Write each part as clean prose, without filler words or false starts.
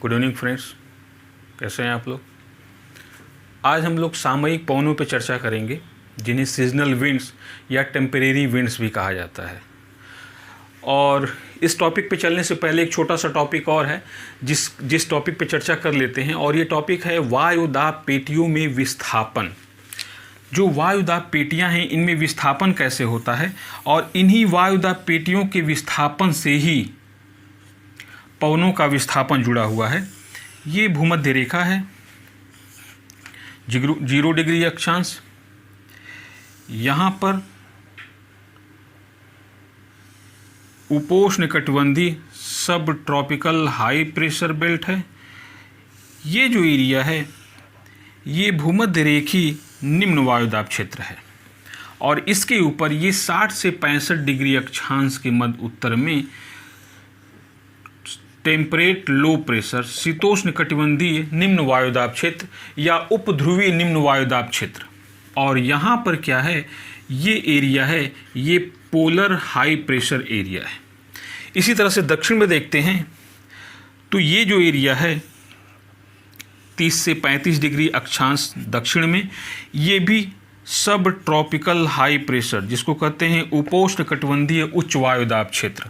Good evening friends, कैसे हैं आप लोग। आज हम लोग सामयिक पवनों पर चर्चा करेंगे जिन्हें सीजनल विंड्स या टेम्परेरी विंड्स भी कहा जाता है। और इस टॉपिक पे चलने से पहले एक छोटा सा टॉपिक और है जिस टॉपिक पे चर्चा कर लेते हैं, और ये टॉपिक है वायुदाब पेटियों में विस्थापन। जो वायुदाब पेटियां हैं इनमें विस्थापन कैसे होता है, और इन्हीं वायुदाब पेटियों के विस्थापन से ही पवनों का विस्थापन जुड़ा हुआ है। ये भूमध्य रेखा है, 0 डिग्री अक्षांश। यहाँ पर उपोष्ण कटिबंधीय सब ट्रॉपिकल हाई प्रेशर बेल्ट है। ये जो एरिया है ये भूमध्य रेखी निम्न वायुदाब क्षेत्र है, और इसके ऊपर ये 60 से 65 डिग्री अक्षांश के मध्य उत्तर में टेम्परेट लो प्रेशर शीतोष्ण कटिबंधीय निम्न वायुदाब क्षेत्र या उपध्रुवीय निम्न वायुदाब क्षेत्र। और यहाँ पर क्या है, ये एरिया है, ये पोलर हाई प्रेशर एरिया है। इसी तरह से दक्षिण में देखते हैं तो ये जो एरिया है 30 से 35 डिग्री अक्षांश दक्षिण में, ये भी सब ट्रॉपिकल हाई प्रेशर जिसको कहते हैं उपोष्ण कटिबंधीय उच्च वायुदाब क्षेत्र।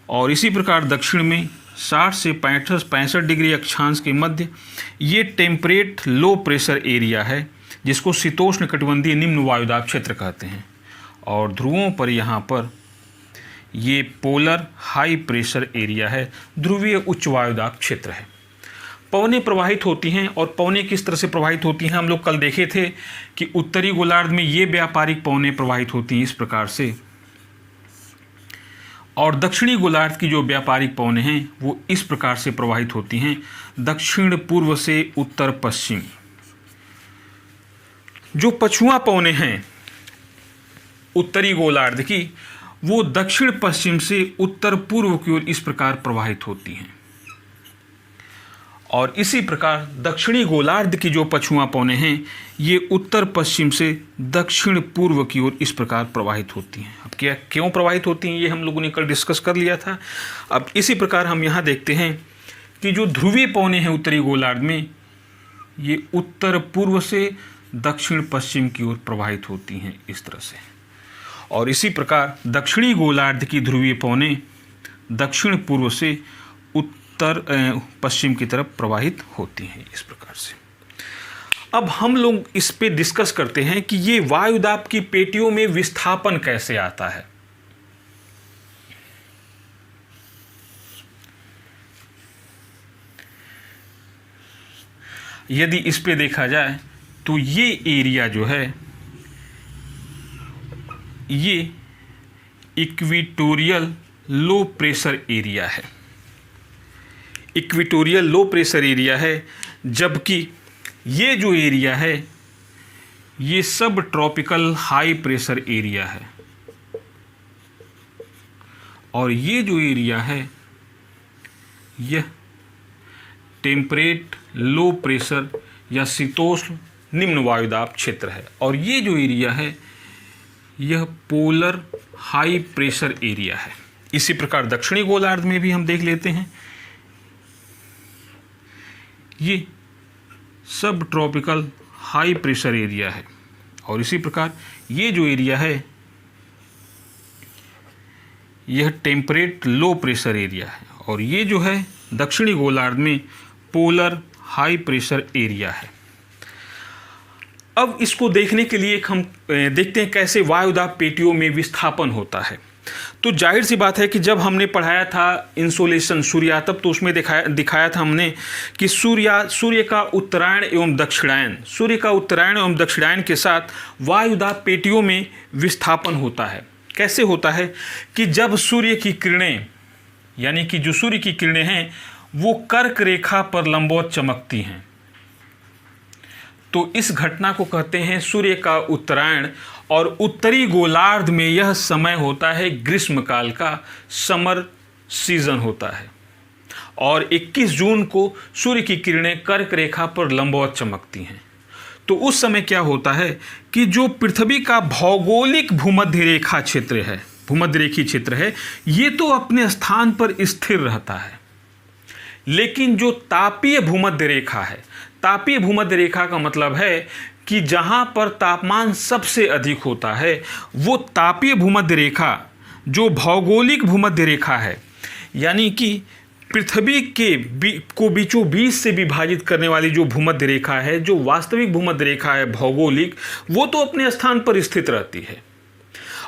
और इसी प्रकार दक्षिण में 60 से 65 डिग्री अक्षांश के मध्य ये टेम्परेट लो प्रेशर एरिया है जिसको शीतोष्ण कटिबंधीय निम्न वायुदाब क्षेत्र कहते हैं। और ध्रुवों पर यहाँ पर ये पोलर हाई प्रेशर एरिया है, ध्रुवीय उच्च वायुदाब क्षेत्र है। पवनें प्रवाहित होती हैं, और पवनें किस तरह से प्रवाहित होती हैं हम लोग कल देखे थे कि उत्तरी गोलार्ध में ये व्यापारिक पवनें प्रवाहित होती हैं इस प्रकार से, और दक्षिणी गोलार्ध की जो व्यापारिक पवनें हैं वो इस प्रकार से प्रवाहित होती हैं, दक्षिण पूर्व से उत्तर पश्चिम। जो पछुआ पवनें हैं उत्तरी गोलार्ध की वो दक्षिण पश्चिम से उत्तर पूर्व की ओर इस प्रकार प्रवाहित होती हैं, और इसी प्रकार दक्षिणी गोलार्ध की जो पछुआ पवनें हैं ये उत्तर पश्चिम से दक्षिण पूर्व की ओर इस प्रकार प्रवाहित होती हैं। अब क्या क्यों प्रवाहित होती हैं ये हम लोगों ने कल डिस्कस कर लिया था। अब इसी प्रकार हम यहाँ देखते हैं कि जो ध्रुवीय पवनें हैं उत्तरी गोलार्ध में ये उत्तर पूर्व से दक्षिण पश्चिम की ओर प्रवाहित होती हैं इस तरह से, और इसी प्रकार दक्षिणी गोलार्ध की ध्रुवीय पवनें दक्षिण पूर्व से उत्तर पश्चिम की तरफ प्रवाहित होती हैं इस प्रकार से। अब हम लोग इस पे डिस्कस करते हैं कि ये वायुदाब की पेटियों में विस्थापन कैसे आता है। यदि इस पे देखा जाए तो ये एरिया जो है ये इक्वेटोरियल लो प्रेशर एरिया है, इक्वेटोरियल लो प्रेशर एरिया है, जबकि ये जो एरिया है ये सब ट्रॉपिकल हाई प्रेशर एरिया है, और ये जो एरिया है यह टेम्परेट लो प्रेशर या शीतोष्ण निम्न वायुदाब क्षेत्र है, और ये जो एरिया है यह पोलर हाई प्रेशर एरिया है। इसी प्रकार दक्षिणी गोलार्ध में भी हम देख लेते हैं, ये सब ट्रॉपिकल हाई प्रेशर एरिया है, और इसी प्रकार ये जो एरिया है यह टेम्परेट लो प्रेशर एरिया है, और ये जो है दक्षिणी गोलार्ध में पोलर हाई प्रेशर एरिया है। अब इसको देखने के लिए हम देखते हैं कैसे वायुदाब पेटियों में विस्थापन होता है। तो जाहिर सी बात है कि जब हमने पढ़ाया था इंसोलेशन सूर्यातप तो उसमें दिखाया था हमने कि सूर्य का उत्तरायण एवं दक्षिणायन, सूर्य का उत्तरायण एवं दक्षिणायन के साथ वायुदाब पेटियों में विस्थापन होता है। कैसे होता है कि जब सूर्य की किरणें यानी कि जो सूर्य की किरणें हैं वो कर्क रेखा पर लंबवत चमकती हैं, तो इस घटना को कहते हैं सूर्य का उत्तरायण। और उत्तरी गोलार्ध में यह समय होता है ग्रीष्मकाल का, समर सीजन होता है, और 21 जून को सूर्य की किरणें कर्क रेखा पर लंबवत चमकती हैं। तो उस समय क्या होता है कि जो पृथ्वी का भौगोलिक भूमध्य रेखा क्षेत्र है, भूमध्य रेखी क्षेत्र है, ये तो अपने स्थान पर स्थिर रहता है, लेकिन जो तापीय भूमध्य रेखा है, तापीय भूमध्य रेखा का मतलब है कि जहाँ पर तापमान सबसे अधिक होता है, वो तापीय भूमध्य रेखा जो भौगोलिक भूमध्य रेखा है, यानी कि पृथ्वी को बीचों बीच से विभाजित करने वाली जो भूमध्य रेखा है, जो वास्तविक भूमध्य रेखा है भौगोलिक, वो तो अपने स्थान पर स्थित रहती है।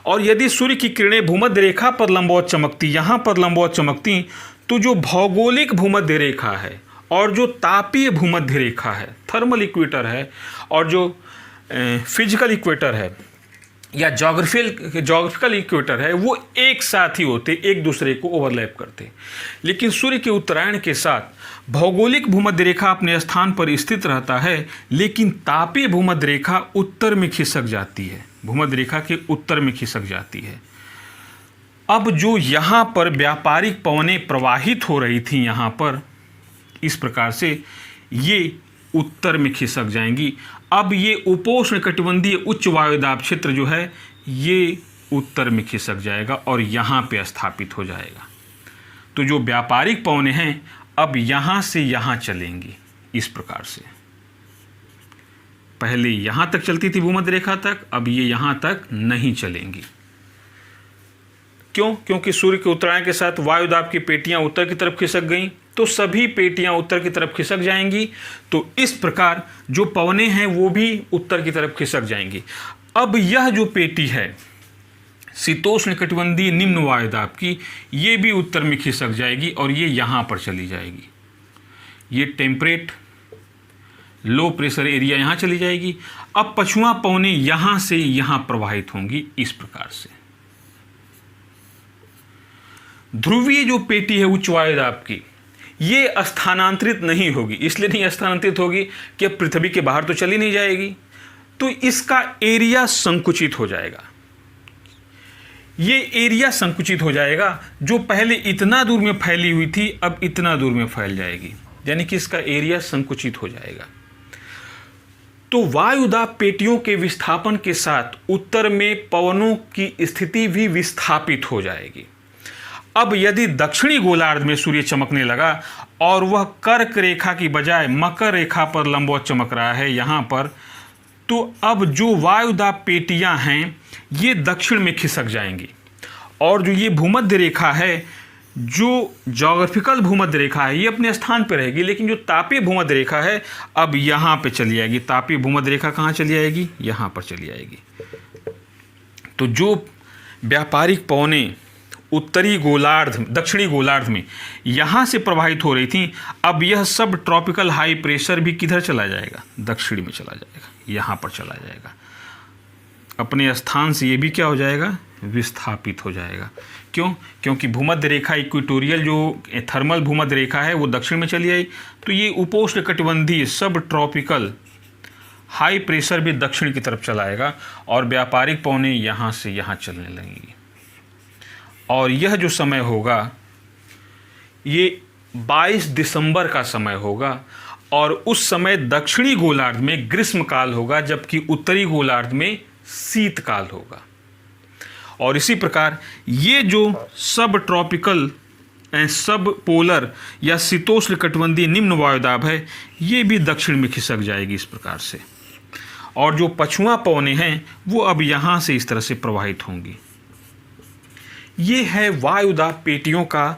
और यदि सूर्य की किरणें भूमध्य रेखा पर लंबवत चमकती, यहाँ पर लंबवत चमकती, तो जो भौगोलिक भूमध्य रेखा है और जो तापीय भूमध्य रेखा है, थर्मल इक्वेटर है, और जो फिजिकल इक्वेटर है या जोग्राफिकल इक्वेटर है, वो एक साथ ही होते, एक दूसरे को ओवरलैप करते। लेकिन सूर्य के उत्तरायण के साथ भौगोलिक भूमध्य रेखा अपने स्थान पर स्थित रहता है, लेकिन तापीय भूमध्य रेखा उत्तर में खिसक जाती है, भूमध्य रेखा के उत्तर में खिसक जाती है। अब जो यहाँ पर व्यापारिक पवनें प्रवाहित हो रही थी, यहाँ पर इस प्रकार से ये उत्तर में खिसक जाएंगी। अब ये उपोष्णकटिबंधीय उच्च वायुदाब क्षेत्र जो है, ये उत्तर में खिसक जाएगा और यहाँ पे स्थापित हो जाएगा। तो जो व्यापारिक पवनें हैं अब यहाँ से यहाँ चलेंगी इस प्रकार से। पहले यहाँ तक चलती थी भूमध्य रेखा तक, अब ये यहाँ तक नहीं चलेंगी। क्यों? क्योंकि सूर्य के उत्तरायण के साथ वायुदाब की पेटियां उत्तर की तरफ खिसक गईं, तो सभी पेटियां उत्तर की तरफ खिसक जाएंगी। तो इस प्रकार जो पवनें हैं वो भी उत्तर की तरफ खिसक जाएंगी। अब यह जो पेटी है शीतोष्णकटिबंधीय निम्न वायुदाब की, ये भी उत्तर में खिसक जाएगी और ये यहाँ पर चली जाएगी। ये टेम्परेट लो प्रेशर एरिया यहाँ चली जाएगी। अब पछुआ पवनें यहाँ से यहाँ प्रवाहित होंगी इस प्रकार से। ध्रुवीय जो पेटी है उच्च वायुदाब की, ये स्थानांतरित नहीं होगी। इसलिए नहीं स्थानांतरित होगी कि अब पृथ्वी के बाहर तो चली नहीं जाएगी, तो इसका एरिया संकुचित हो जाएगा। ये एरिया संकुचित हो जाएगा, जो पहले इतना दूर में फैली हुई थी अब इतना दूर में फैल जाएगी, यानी कि इसका एरिया संकुचित हो जाएगा। तो वायुदाब पेटियों के विस्थापन के साथ उत्तर में पवनों की स्थिति भी विस्थापित हो जाएगी। अब यदि दक्षिणी गोलार्ध में सूर्य चमकने लगा और वह कर्क रेखा की बजाय मकर रेखा पर लंबवत चमक रहा है यहाँ पर, तो अब जो वायुदाब पेटियां हैं ये दक्षिण में खिसक जाएंगी, और जो ये भूमध्य रेखा है, जो ज्योग्राफिकल भूमध्य रेखा है, ये अपने स्थान पर रहेगी, लेकिन जो तापीय भूमध्य रेखा है अब यहाँ पे चली आएगी। तापीय भूमध्य रेखा कहाँ चली आएगी? यहाँ पर चली आएगी। तो जो व्यापारिक पवनें उत्तरी गोलार्ध, दक्षिणी गोलार्ध में यहाँ से प्रवाहित हो रही थी, अब यह सब ट्रॉपिकल हाई प्रेशर भी किधर चला जाएगा? दक्षिण में चला जाएगा, यहाँ पर चला जाएगा। अपने स्थान से ये भी क्या हो जाएगा? विस्थापित हो जाएगा। क्यों? क्योंकि भूमध्य रेखा इक्वेटोरियल जो थर्मल भूमध्य रेखा है वो दक्षिण में चली आई, तो ये उपोष्णकटिबंधीय सब ट्रॉपिकल हाई प्रेशर भी दक्षिण की तरफ चलाएगा और व्यापारिक पवनें यहाँ से यहाँ चलने लगेंगी। और यह जो समय होगा ये 22 दिसंबर का समय होगा, और उस समय दक्षिणी गोलार्ध में ग्रीष्मकाल होगा, जबकि उत्तरी गोलार्ध में शीतकाल होगा। और इसी प्रकार ये जो सब ट्रॉपिकल सब पोलर या शीतोष्णकटिबंधीय निम्न वायुदाब है, ये भी दक्षिण में खिसक जाएगी इस प्रकार से। और जो पछुआ पवनें हैं वो अब यहाँ से इस तरह से प्रवाहित होंगी। ये है वायुदाब पेटियों का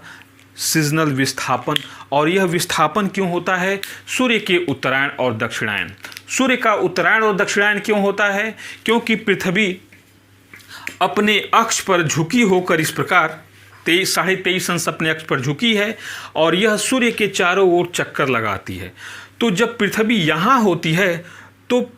सीजनल विस्थापन। और यह विस्थापन क्यों होता है? सूर्य के उत्तरायण और दक्षिणायन। सूर्य का उत्तरायण और दक्षिणायन क्यों होता है? क्योंकि पृथ्वी अपने अक्ष पर झुकी होकर इस प्रकार 23.5 अंश अपने अक्ष पर झुकी है, और यह सूर्य के चारों ओर चक्कर लगाती है। तो जब पृथ्वी यहाँ होती है तो,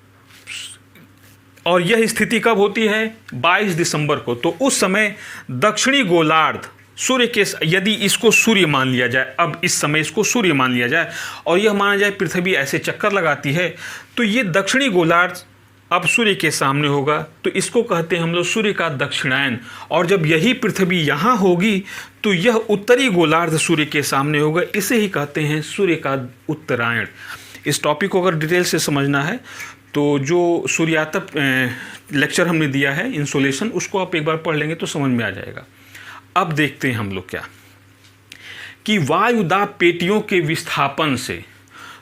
और यह स्थिति कब होती है? 22 दिसंबर को। तो उस समय दक्षिणी गोलार्ध सूर्य के, यदि इसको सूर्य मान लिया जाए, अब इस समय इसको सूर्य मान लिया जाए और यह माना जाए पृथ्वी ऐसे चक्कर लगाती है, तो ये दक्षिणी गोलार्ध अब सूर्य के सामने होगा, तो इसको कहते हैं हम लोग सूर्य का दक्षिणायन। और जब यही पृथ्वी यहाँ होगी तो यह उत्तरी गोलार्ध सूर्य के सामने होगा, इसे ही कहते हैं सूर्य का उत्तरायण। इस टॉपिक को अगर डिटेल से समझना है तो जो सूर्यातप लेक्चर हमने दिया है इंसोलेशन, उसको आप एक बार पढ़ लेंगे तो समझ में आ जाएगा। अब देखते हैं हम लोग क्या कि वायुदाब पेटियों के विस्थापन से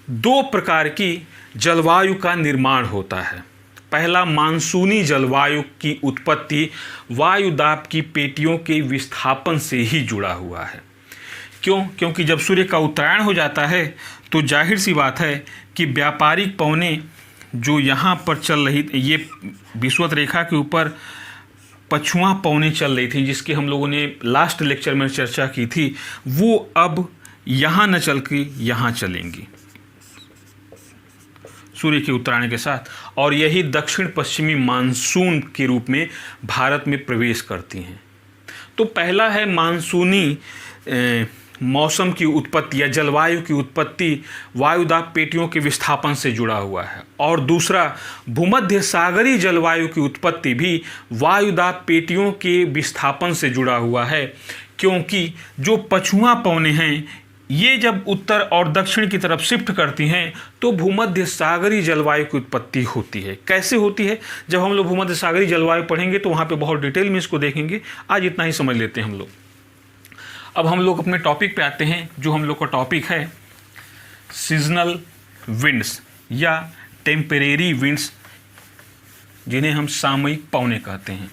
दो प्रकार की जलवायु का निर्माण होता है। पहला, मानसूनी जलवायु की उत्पत्ति वायुदाब की पेटियों के विस्थापन से ही जुड़ा हुआ है। क्योंकि जब सूर्य का उत्तरायण हो जाता है तो जाहिर सी बात है कि व्यापारिक पवनें जो यहाँ पर चल रही, ये विषुवत रेखा के ऊपर पछुआ पवनें चल रही थी जिसकी हम लोगों ने लास्ट लेक्चर में चर्चा की थी, वो अब यहाँ न चल के यहाँ चलेंगी सूर्य के उत्तरायण के साथ, और यही दक्षिण पश्चिमी मानसून के रूप में भारत में प्रवेश करती हैं। तो पहला है मानसूनी मौसम की उत्पत्ति या जलवायु की उत्पत्ति वायुदाब पेटियों के विस्थापन से जुड़ा हुआ है, और दूसरा भूमध्य सागरीय जलवायु की उत्पत्ति भी वायुदाब पेटियों के विस्थापन से जुड़ा हुआ है। क्योंकि जो पछुआ पवनें हैं ये जब उत्तर और दक्षिण की तरफ शिफ्ट करती हैं तो भूमध्य सागरीय जलवायु की उत्पत्ति होती है। कैसे होती है? जब हम लोग भूमध्य सागरीय जलवायु पढ़ेंगे तो वहाँ पे बहुत डिटेल में इसको देखेंगे। आज इतना ही समझ लेते हैं हम लोग। अब हम लोग अपने टॉपिक पे आते हैं। जो हम लोग का टॉपिक है सीजनल विंड्स या टेम्परेरी विंड्स, जिन्हें हम सामयिक पवनें कहते हैं।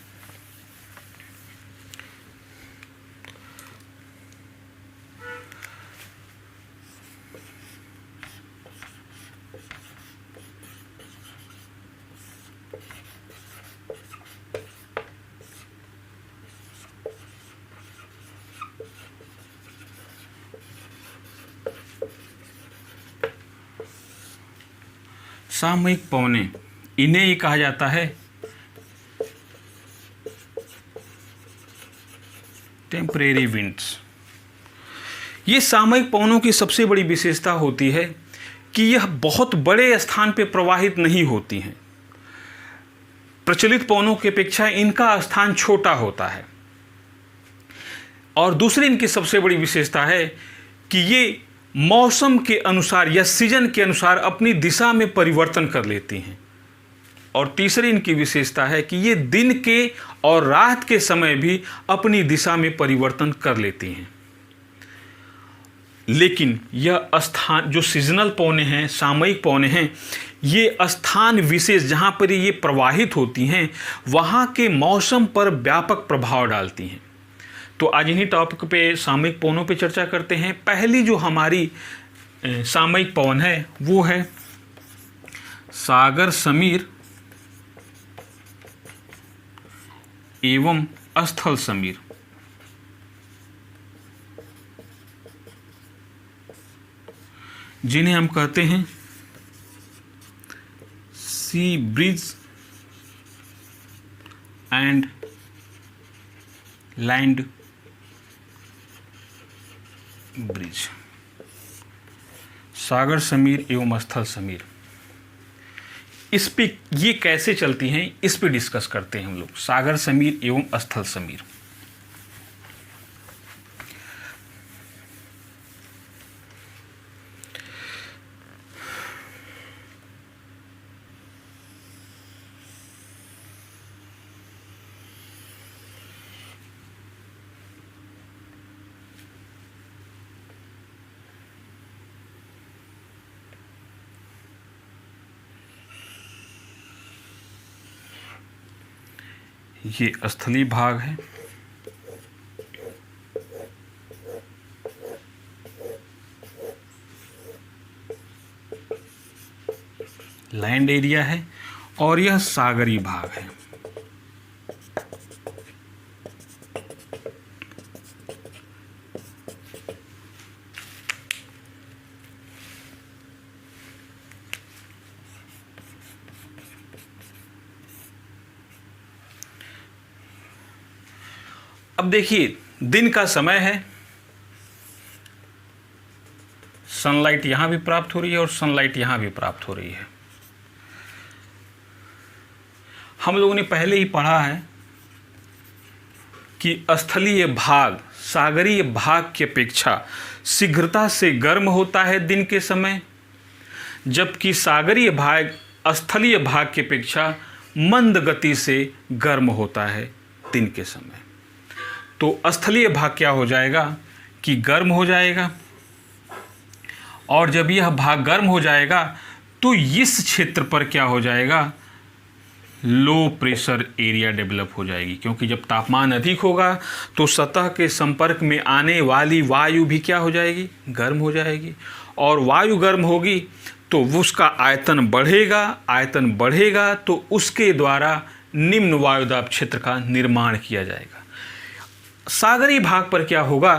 सामयिक पवनें, इन्हें ही कहा जाता है टेम्परेरी विंड्स। ये सामयिक पवनों की सबसे बड़ी विशेषता होती है कि यह बहुत बड़े स्थान पर प्रवाहित नहीं होती हैं। प्रचलित पवनों की अपेक्षा इनका स्थान छोटा होता है। और दूसरी इनकी सबसे बड़ी विशेषता है कि ये मौसम के अनुसार या सीजन के अनुसार अपनी दिशा में परिवर्तन कर लेती हैं। और तीसरी इनकी विशेषता है कि ये दिन के और रात के समय भी अपनी दिशा में परिवर्तन कर लेती हैं। लेकिन यह स्थान, जो सीजनल पवनें हैं, सामयिक पवनें हैं, ये स्थान विशेष जहाँ पर ये प्रवाहित होती हैं वहाँ के मौसम पर व्यापक प्रभाव डालती हैं। तो आज इन्हीं टॉपिक पे सामयिक पवनों पे चर्चा करते हैं। पहली जो हमारी सामयिक पवन है वो है सागर समीर एवं स्थल समीर। जिन्हें हम कहते हैं सी ब्रिज एंड लैंड ब्रिज। सागर समीर एवं स्थल समीर, इस पे ये कैसे चलती हैं इस पे डिस्कस करते हैं हम लोग। सागर समीर एवं स्थल समीर। ये स्थलीय भाग है, लैंड एरिया है, और यह सागरीय भाग है। अब देखिए, दिन का समय है, सनलाइट यहाँ भी प्राप्त हो रही है और सनलाइट यहाँ भी प्राप्त हो रही है। हम लोगों ने पहले ही पढ़ा है कि स्थलीय भाग सागरीय भाग की अपेक्षा शीघ्रता से गर्म होता है दिन के समय, जबकि सागरीय भाग स्थलीय भाग की अपेक्षा मंद गति से गर्म होता है दिन के समय। तो स्थलीय भाग क्या हो जाएगा कि गर्म हो जाएगा, और जब यह भाग गर्म हो जाएगा तो इस क्षेत्र पर क्या हो जाएगा, लो प्रेशर एरिया डेवलप हो जाएगी। क्योंकि जब तापमान अधिक होगा तो सतह के संपर्क में आने वाली वायु भी क्या हो जाएगी, गर्म हो जाएगी, और वायु गर्म होगी तो उसका आयतन बढ़ेगा, आयतन बढ़ेगा तो उसके द्वारा निम्न वायुदाब क्षेत्र का निर्माण किया जाएगा। सागरीय भाग पर क्या होगा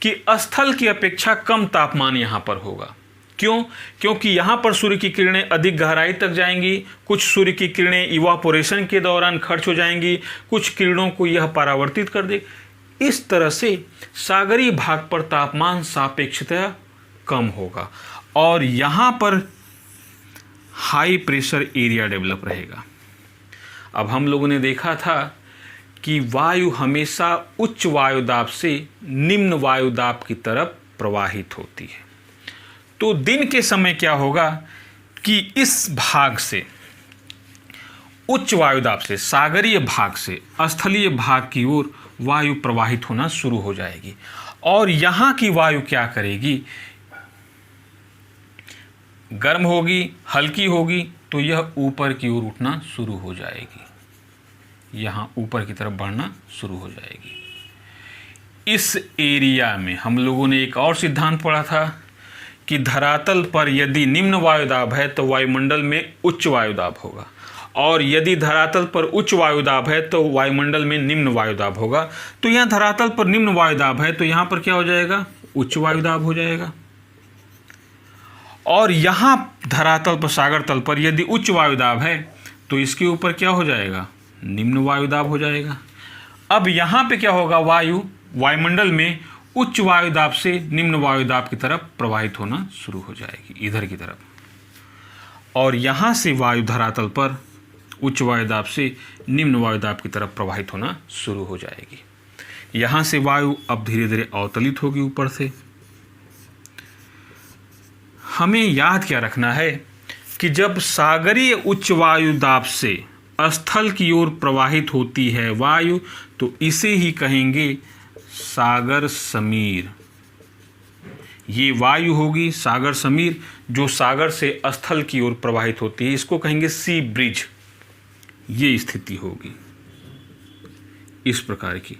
कि स्थल की अपेक्षा कम तापमान यहाँ पर होगा। क्यों? क्योंकि यहाँ पर सूर्य की किरणें अधिक गहराई तक जाएंगी, कुछ सूर्य की किरणें इवापोरेशन के दौरान खर्च हो जाएंगी, कुछ किरणों को यह परावर्तित कर दे। इस तरह से सागरीय भाग पर तापमान सापेक्षतया कम होगा और यहाँ पर हाई प्रेशर एरिया डेवलप रहेगा। अब हम लोगों ने देखा था कि वायु हमेशा उच्च वायुदाब से निम्न वायुदाब की तरफ प्रवाहित होती है। तो दिन के समय क्या होगा कि इस भाग से, उच्च वायुदाब से, सागरीय भाग से स्थलीय भाग की ओर वायु प्रवाहित होना शुरू हो जाएगी, और यहाँ की वायु क्या करेगी, गर्म होगी, हल्की होगी, तो यह ऊपर की ओर उठना शुरू हो जाएगी, यहाँ ऊपर की तरफ बढ़ना शुरू हो जाएगी। इस एरिया में हम लोगों ने एक और सिद्धांत पढ़ा था कि धरातल पर यदि निम्न वायुदाब है तो वायुमंडल में उच्च वायुदाब होगा, और यदि धरातल पर उच्च वायुदाब है तो वायुमंडल में निम्न वायुदाब होगा। तो यहाँ धरातल पर निम्न वायुदाब है तो यहाँ पर क्या हो जाएगा, उच्च वायुदाब हो जाएगा, और यहाँ धरातल पर, सागर तल पर यदि उच्च वायुदाब है तो इसके ऊपर क्या हो जाएगा, निम्न वायुदाब हो जाएगा। अब यहाँ पे क्या होगा, वायुमंडल में उच्च वायुदाब से निम्न वायुदाब की तरफ प्रवाहित होना शुरू हो जाएगी, इधर की तरफ, और यहाँ से वायु धरातल पर उच्च वायुदाब से निम्न वायुदाब की तरफ प्रवाहित होना शुरू हो जाएगी। यहाँ से वायु अब धीरे धीरे अवतलित होगी ऊपर से। हमें याद क्या रखना है कि जब सागरीय उच्च वायुदाब से स्थल की ओर प्रवाहित होती है वायु, तो इसे ही कहेंगे सागर समीर। ये वायु होगी सागर समीर, जो सागर से स्थल की ओर प्रवाहित होती है, इसको कहेंगे सी ब्रिज। ये स्थिति होगी इस प्रकार की,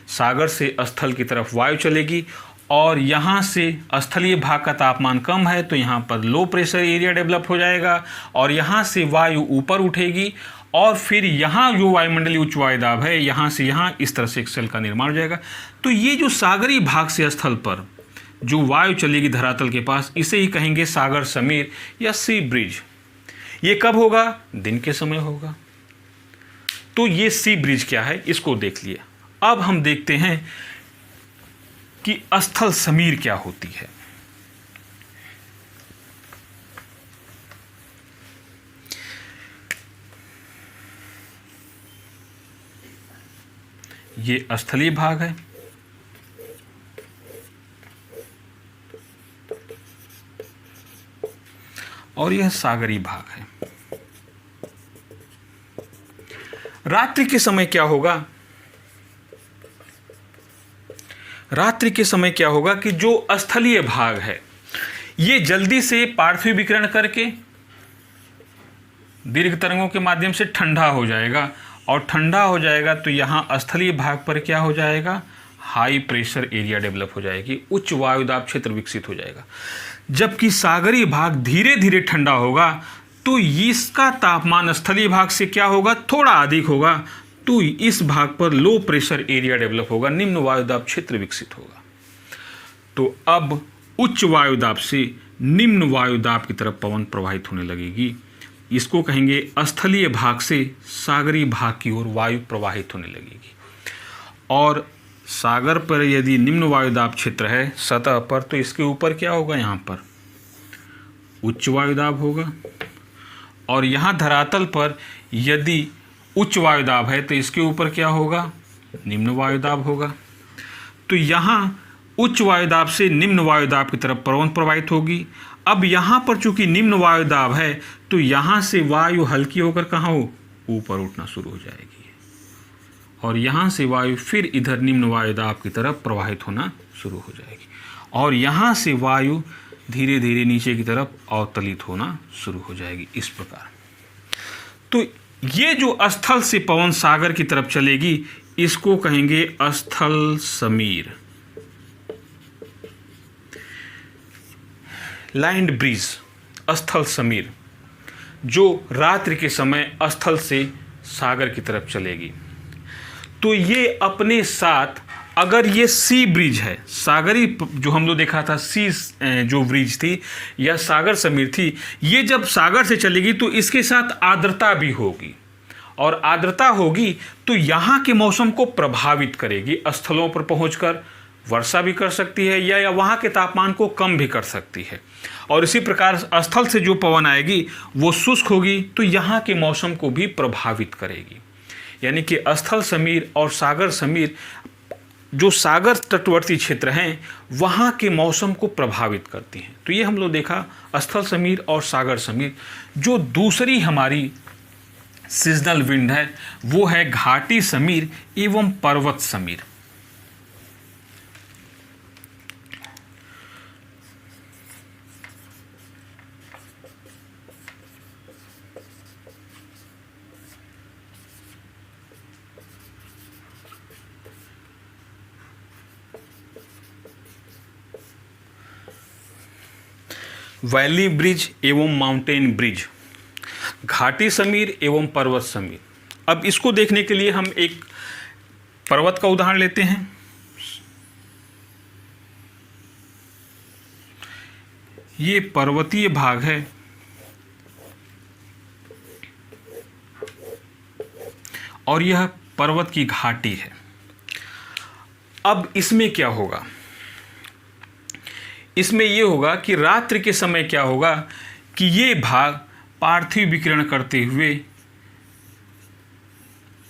सागर से स्थल की तरफ वायु चलेगी, और यहाँ से स्थलीय भाग का तापमान कम है तो यहाँ पर लो प्रेशर एरिया डेवलप हो जाएगा, और यहाँ से वायु ऊपर उठेगी, और फिर यहाँ जो वायुमंडलीय उच्च वायुदाब है यहाँ से यहाँ इस तरह से एक सेल का निर्माण हो जाएगा। तो ये जो सागरीय भाग से स्थल पर जो वायु चलेगी धरातल के पास, इसे ही कहेंगे सागर समीर या सी ब्रिज। ये कब होगा, दिन के समय होगा। तो ये सी ब्रिज क्या है इसको देख लिए। अब हम देखते हैं कि स्थल समीर क्या होती है। ये स्थलीय भाग है, और यह सागरीय भाग है। रात्रि के समय क्या होगा, रात्रि के समय क्या होगा कि जो स्थलीय भाग है ये जल्दी से पार्थिव विकिरण करके दीर्घ तरंगों के माध्यम से ठंडा हो जाएगा, और ठंडा हो जाएगा तो यहाँ स्थलीय भाग पर क्या हो जाएगा, हाई प्रेशर एरिया डेवलप हो जाएगी, उच्च वायुदाब क्षेत्र विकसित हो जाएगा। जबकि सागरीय भाग धीरे धीरे ठंडा होगा तो इसका तापमान स्थलीय भाग से क्या होगा, थोड़ा अधिक होगा, तो इस भाग पर लो प्रेशर एरिया डेवलप होगा, निम्न वायुदाब क्षेत्र विकसित होगा। तो अब उच्च वायुदाब से निम्न वायुदाब की तरफ पवन प्रवाहित होने लगेगी, इसको कहेंगे स्थलीय भाग से सागरीय भाग की ओर वायु प्रवाहित होने लगेगी। और सागर पर यदि निम्न वायुदाब क्षेत्र है सतह पर, तो इसके ऊपर क्या होगा, यहाँ पर उच्च वायुदाब होगा, और यहाँ धरातल पर यदि उच्च वायुदाब है तो इसके ऊपर क्या होगा, निम्न वायुदाब होगा। तो यहाँ उच्च वायुदाब से निम्न वायुदाब की तरफ पवन प्रवाहित होगी। अब यहाँ पर चूंकि निम्न वायुदाब है तो यहाँ से वायु हल्की होकर कहाँ हो, ऊपर उठना शुरू हो जाएगी, और यहाँ से वायु फिर इधर निम्न वायुदाब की तरफ प्रवाहित होना शुरू हो जाएगी और यहाँ से वायु धीरे धीरे नीचे की तरफ अवतलित होना शुरू हो जाएगी। इस प्रकार तो ये जो स्थल से पवन सागर की तरफ चलेगी इसको कहेंगे स्थल समीर, लैंड ब्रीज, स्थल समीर, जो रात्रि के समय स्थल से सागर की तरफ चलेगी। तो ये अपने साथ, अगर ये सी ब्रिज है, सागरी जो हम लोग देखा था सी जो ब्रिज थी या सागर समीर थी, ये जब सागर से चलेगी तो इसके साथ आर्द्रता भी होगी और आर्द्रता होगी तो यहाँ के मौसम को प्रभावित करेगी। स्थलों पर पहुंचकर वर्षा भी कर सकती है या वहाँ के तापमान को कम भी कर सकती है। और इसी प्रकार स्थल से जो पवन आएगी वो शुष्क होगी तो यहाँ के मौसम को भी प्रभावित करेगी। यानी कि स्थल समीर और सागर समीर जो सागर तटवर्ती क्षेत्र हैं वहाँ के मौसम को प्रभावित करती हैं। तो ये हम लोग देखा स्थल समीर और सागर समीर। जो दूसरी हमारी सीजनल विंड है वो है घाटी समीर एवं पर्वत समीर। वैली ब्रिज एवं माउंटेन ब्रिज, घाटी समीर एवं पर्वत समीर। अब इसको देखने के लिए हम एक पर्वत का उदाहरण लेते हैं। ये पर्वतीय भाग है और यह पर्वत की घाटी है। अब इसमें क्या होगा, इसमें यह होगा कि रात्रि के समय क्या होगा कि ये भाग पार्थिव विकिरण करते हुए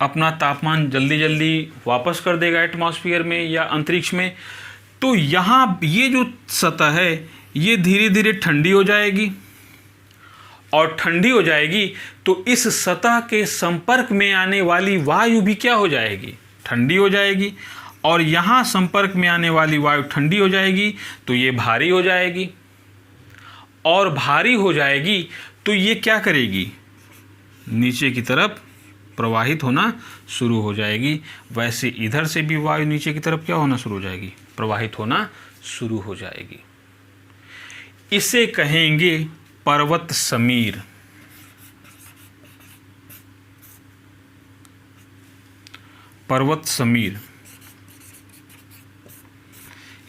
अपना तापमान जल्दी जल्दी वापस कर देगा एटमॉस्फेयर में या अंतरिक्ष में। तो यहाँ ये जो सतह है ये धीरे धीरे ठंडी हो जाएगी और ठंडी हो जाएगी तो इस सतह के संपर्क में आने वाली वायु भी क्या हो जाएगी, ठंडी हो जाएगी। और यहाँ संपर्क में आने वाली वायु ठंडी हो जाएगी तो ये भारी हो जाएगी और भारी हो जाएगी तो ये क्या करेगी, नीचे की तरफ प्रवाहित होना शुरू हो जाएगी। वैसे इधर से भी वायु नीचे की तरफ क्या होना शुरू हो जाएगी, प्रवाहित होना शुरू हो जाएगी। इसे कहेंगे पर्वत समीर। पर्वत समीर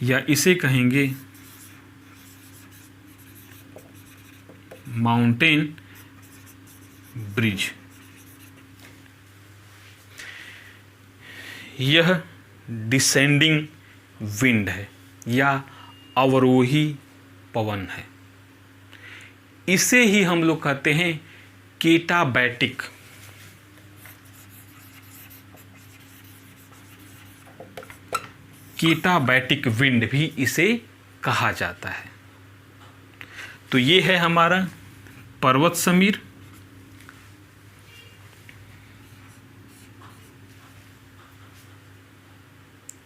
या इसे कहेंगे माउंटेन ब्रिज। यह डिसेंडिंग विंड है या अवरोही पवन है। इसे ही हम लोग कहते हैं केटाबैटिक। केटाबैटिक विंड भी इसे कहा जाता है। तो ये है हमारा पर्वत समीर।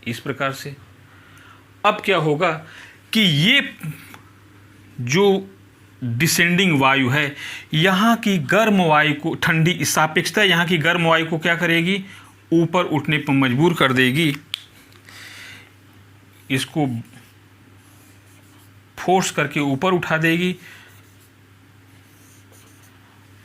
इस प्रकार से अब क्या होगा कि ये जो डिसेंडिंग वायु है यहाँ की गर्म वायु को, ठंडी सापेक्षता यहाँ की गर्म वायु को क्या करेगी, ऊपर उठने पर मजबूर कर देगी। इसको फोर्स करके ऊपर उठा देगी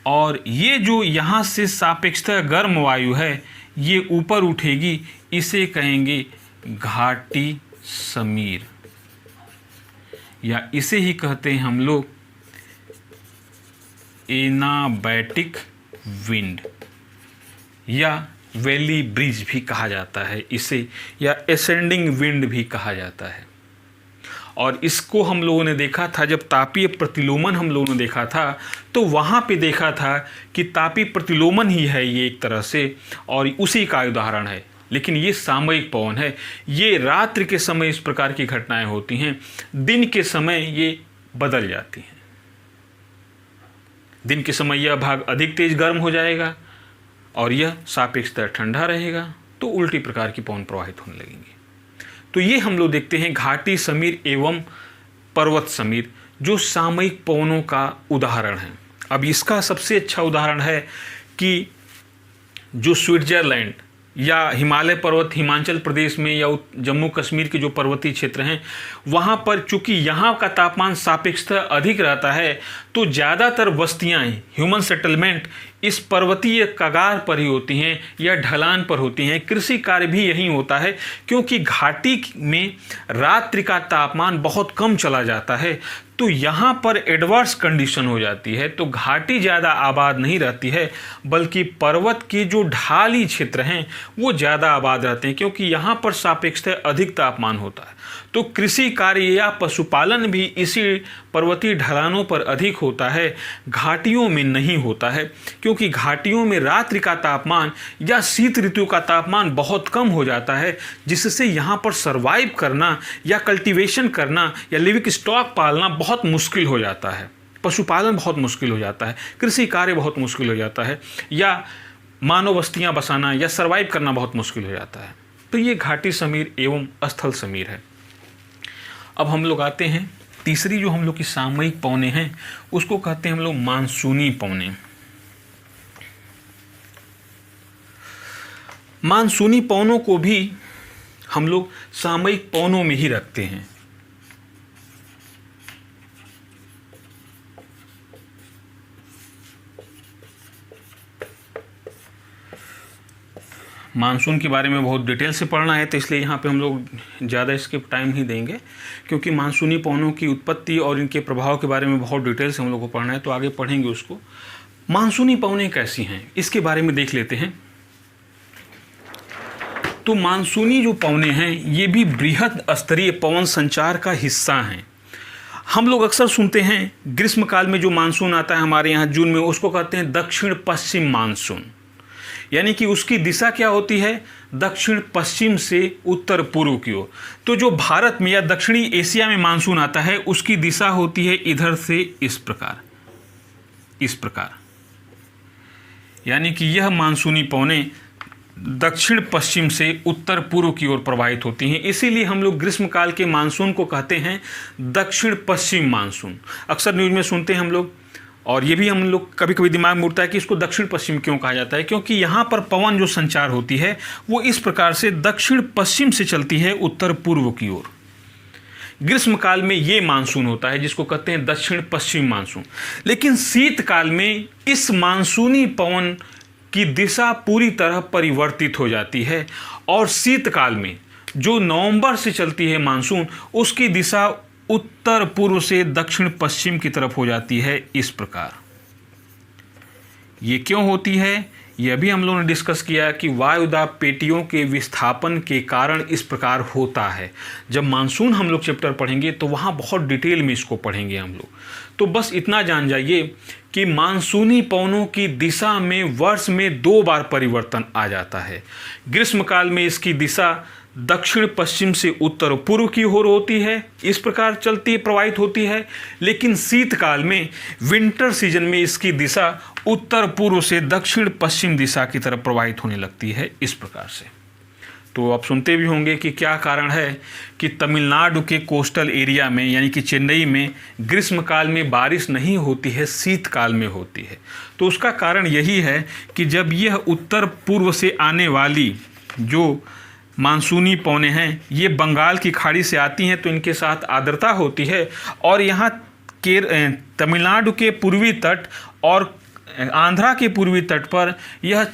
और ये जो यहाँ से सापेक्षता गर्म वायु है ये ऊपर उठेगी। इसे कहेंगे घाटी समीर या इसे ही कहते हैं हम लोग एनाबैटिक विंड या वैली ब्रिज भी कहा जाता है इसे, या एसेंडिंग विंड भी कहा जाता है। और इसको हम लोगों ने देखा था जब तापीय प्रतिलोमन हम लोगों ने देखा था तो वहाँ पे देखा था कि तापीय प्रतिलोमन ही है ये एक तरह से और उसी का उदाहरण है। लेकिन ये सामयिक पवन है। ये रात्रि के समय इस प्रकार की घटनाएं होती हैं, दिन के समय ये बदल जाती हैं। दिन के समय यह भाग अधिक तेज गर्म हो जाएगा और यह सापेक्षतः ठंडा रहेगा तो उल्टी प्रकार की पवन प्रवाहित होने लगेंगे। तो ये हम लोग देखते हैं घाटी समीर एवं पर्वत समीर जो सामयिक पवनों का उदाहरण है। अब इसका सबसे अच्छा उदाहरण है कि जो स्विट्जरलैंड या हिमालय पर्वत हिमाचल प्रदेश में या जम्मू कश्मीर के जो पर्वतीय क्षेत्र हैं वहाँ पर चूंकि यहाँ का तापमान सापेक्षतः अधिक रहता है तो ज़्यादातर बस्तियाँ ह्यूमन सेटलमेंट इस पर्वतीय कगार पर ही होती हैं या ढलान पर होती हैं। कृषि कार्य भी यहीं होता है क्योंकि घाटी में रात्रि का तापमान बहुत कम चला जाता है तो यहाँ पर एडवर्स कंडीशन हो जाती है। तो घाटी ज़्यादा आबाद नहीं रहती है बल्कि पर्वत के जो ढाली क्षेत्र हैं वो ज़्यादा आबाद रहते हैं क्योंकि यहाँ पर सापेक्षतः अधिक तापमान होता है। तो कृषि कार्य या पशुपालन भी इसी पर्वतीय ढलानों पर अधिक होता है, घाटियों में नहीं होता है क्योंकि घाटियों में रात्रि का तापमान या शीत ऋतु का तापमान बहुत कम हो जाता है जिससे यहाँ पर सर्वाइव करना या कल्टीवेशन करना या लिविंग स्टॉक पालना बहुत मुश्किल हो जाता है, पशुपालन बहुत मुश्किल हो जाता है, कृषि कार्य बहुत मुश्किल हो जाता है या मानव बस्तियाँ बसाना या सर्वाइव करना बहुत मुश्किल हो जाता है। तो ये घाटी समीर एवं स्थल समीर है। अब हम लोग आते हैं तीसरी जो हम लोग की सामयिक पवनें हैं उसको कहते हैं हम लोग मानसूनी पवनें। मानसूनी पवनों को भी हम लोग सामयिक पवनों में ही रखते हैं। मानसून के बारे में बहुत डिटेल से पढ़ना है तो इसलिए यहाँ पे हम लोग ज़्यादा इसके टाइम नहीं देंगे क्योंकि मानसूनी पवनों की उत्पत्ति और इनके प्रभाव के बारे में बहुत डिटेल से हम लोग को पढ़ना है तो आगे पढ़ेंगे उसको। मानसूनी पवनें कैसी हैं इसके बारे में देख लेते हैं। तो मानसूनी जो पवनें हैं ये भी बृहद स्तरीय पवन संचार का हिस्सा हैं। हम लोग अक्सर सुनते हैं ग्रीष्मकाल में जो मानसून आता है हमारे यहाँ जून में उसको कहते हैं दक्षिण पश्चिम मानसून, यानी कि उसकी दिशा क्या होती है दक्षिण पश्चिम से उत्तर पूर्व की ओर। तो जो भारत में या दक्षिणी एशिया में मानसून आता है उसकी दिशा होती है इधर से इस प्रकार, यानी कि यह मानसूनी पवनें दक्षिण पश्चिम से उत्तर पूर्व की ओर प्रवाहित होती हैं। इसीलिए हम लोग ग्रीष्मकाल के मानसून को कहते हैं दक्षिण पश्चिम मानसून। अक्सर न्यूज़ में सुनते हैं हम लोग और ये भी हम लोग कभी कभी दिमाग में उठता है कि इसको दक्षिण पश्चिम क्यों कहा जाता है, क्योंकि यहाँ पर पवन जो संचार होती है वो इस प्रकार से दक्षिण पश्चिम से चलती है उत्तर पूर्व की ओर। ग्रीष्मकाल में ये मानसून होता है जिसको कहते हैं दक्षिण पश्चिम मानसून। लेकिन शीतकाल में इस मानसूनी पवन की दिशा पूरी तरह परिवर्तित हो जाती है और शीतकाल में जो नवंबर से चलती है मानसून उसकी दिशा उत्तर पूर्व से दक्षिण पश्चिम की तरफ हो जाती है इस प्रकार। ये क्यों होती है यह भी हम लोगों ने डिस्कस किया कि वायुदाब पेटियों के विस्थापन के कारण इस प्रकार होता है। जब मानसून हम लोग चैप्टर पढ़ेंगे तो वहाँ बहुत डिटेल में इसको पढ़ेंगे हम लोग। तो बस इतना जान जाइए कि मानसूनी पवनों की दिशा में वर्ष में 2 बार परिवर्तन आ जाता है। ग्रीष्मकाल में इसकी दिशा दक्षिण पश्चिम से उत्तर पूर्व की ओर होती है, इस प्रकार चलती प्रवाहित होती है। लेकिन शीतकाल में विंटर सीजन में इसकी दिशा उत्तर पूर्व से दक्षिण पश्चिम दिशा की तरफ प्रवाहित होने लगती है इस प्रकार से। तो आप सुनते भी होंगे कि क्या कारण है कि तमिलनाडु के कोस्टल एरिया में यानी कि चेन्नई में ग्रीष्मकाल में बारिश नहीं होती है, शीतकाल में होती है। तो उसका कारण यही है कि जब यह उत्तर पूर्व से आने वाली जो मानसूनी पवनें हैं ये बंगाल की खाड़ी से आती हैं तो इनके साथ आर्द्रता होती है और यहाँ तमिलनाडु के पूर्वी तट और आंध्रा के पूर्वी तट पर यह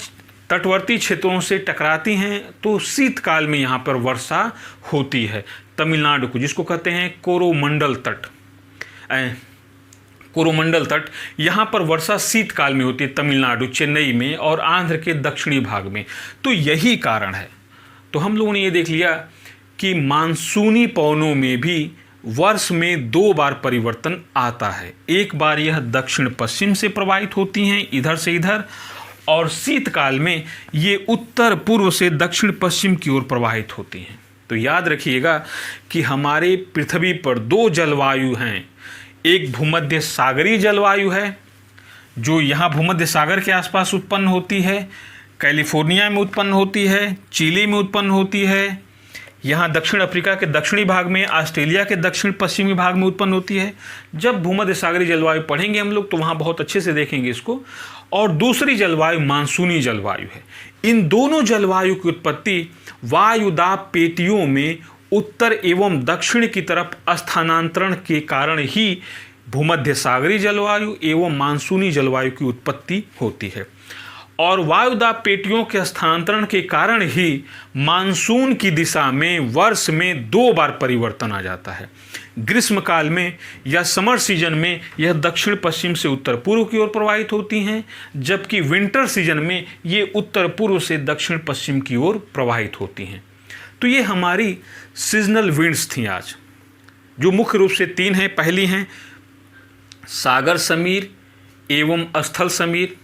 तटवर्ती क्षेत्रों से टकराती हैं तो शीतकाल में यहाँ पर वर्षा होती है। तमिलनाडु को जिसको कहते हैं कोरोमंडल तट यहाँ पर वर्षा शीतकाल में होती है तमिलनाडु चेन्नई में और आंध्र के दक्षिणी भाग में। तो यही कारण है। तो हम लोगों ने ये देख लिया कि मानसूनी पवनों में भी वर्ष में 2 बार परिवर्तन आता है। एक बार यह दक्षिण पश्चिम से प्रवाहित होती हैं इधर से इधर और शीतकाल में ये उत्तर पूर्व से दक्षिण पश्चिम की ओर प्रवाहित होती हैं। तो याद रखिएगा कि हमारे पृथ्वी पर 2 जलवायु हैं। एक भूमध्य सागरीय जलवायु है जो यहाँ भूमध्य सागर के आसपास उत्पन्न होती है, कैलिफोर्निया में उत्पन्न होती है, चिली में उत्पन्न होती है, यहाँ दक्षिण अफ्रीका के दक्षिणी भाग में, ऑस्ट्रेलिया के दक्षिण पश्चिमी भाग में उत्पन्न होती है। जब भूमध्य सागरीय जलवायु पढ़ेंगे हम लोग तो वहाँ बहुत अच्छे से देखेंगे इसको। और दूसरी जलवायु मानसूनी जलवायु है। इन दोनों जलवायु की उत्पत्ति वायुदाब पेटियों में उत्तर एवं दक्षिण की तरफ स्थानांतरण के कारण ही भूमध्य सागरीय जलवायु एवं मानसूनी जलवायु की उत्पत्ति होती है। और वायुदाब पेटियों के स्थानांतरण के कारण ही मानसून की दिशा में वर्ष में 2 बार परिवर्तन आ जाता है। ग्रीष्म काल में या समर सीजन में यह दक्षिण पश्चिम से उत्तर पूर्व की ओर प्रवाहित होती हैं, जबकि विंटर सीजन में ये उत्तर पूर्व से दक्षिण पश्चिम की ओर प्रवाहित होती हैं। तो ये हमारी सीजनल विंड्स थी आज, जो मुख्य रूप से 3 हैं। पहली हैं सागर समीर एवं स्थल समीर,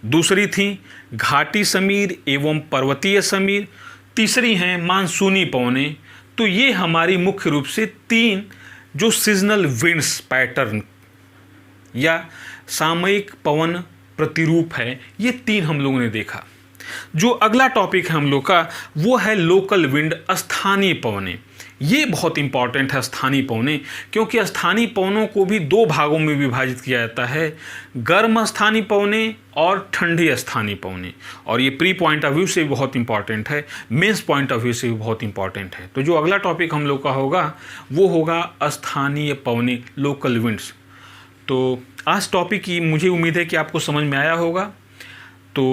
दूसरी थी घाटी समीर एवं पर्वतीय समीर, तीसरी हैं मानसूनी पवनें। तो ये हमारी मुख्य रूप से 3 जो सीजनल विंड्स पैटर्न या सामयिक पवन प्रतिरूप है, ये 3 हम लोगों ने देखा। जो अगला टॉपिक है हम लोग का वो है लोकल विंड, स्थानीय पवनें। ये बहुत इंपॉर्टेंट है स्थानीय पवनें, क्योंकि स्थानीय पवनों को भी 2 भागों में विभाजित किया जाता है, गर्म स्थानीय पवनें और ठंडी स्थानीय पवनें। और ये प्री पॉइंट ऑफ व्यू से भी बहुत इंपॉर्टेंट है, मेंस पॉइंट ऑफ व्यू से भी बहुत इंपॉर्टेंट है। तो जो अगला टॉपिक हम लोग का होगा वो होगा स्थानीय पवनें, लोकल विंड्स। तो आज टॉपिक की मुझे उम्मीद है कि आपको समझ में आया होगा। तो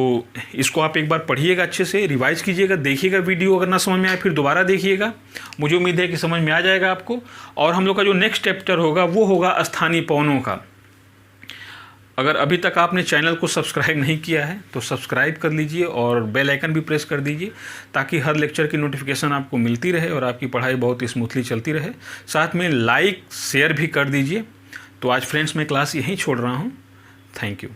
इसको आप एक बार पढ़िएगा, अच्छे से रिवाइज कीजिएगा, देखिएगा वीडियो, अगर ना समझ में आए फिर दोबारा देखिएगा। मुझे उम्मीद है कि समझ में आ जाएगा आपको। और हम लोग का जो नेक्स्ट चैप्टर होगा वो होगा स्थानीय पवनों का। अगर अभी तक आपने चैनल को सब्सक्राइब नहीं किया है तो सब्सक्राइब कर लीजिए और बेल आइकन भी प्रेस कर दीजिए, ताकि हर लेक्चर की नोटिफिकेशन आपको मिलती रहे और आपकी पढ़ाई बहुत स्मूथली चलती रहे। साथ में लाइक शेयर भी कर दीजिए। तो आज फ्रेंड्स मैं क्लास यहीं छोड़ रहा हूँ। Thank you.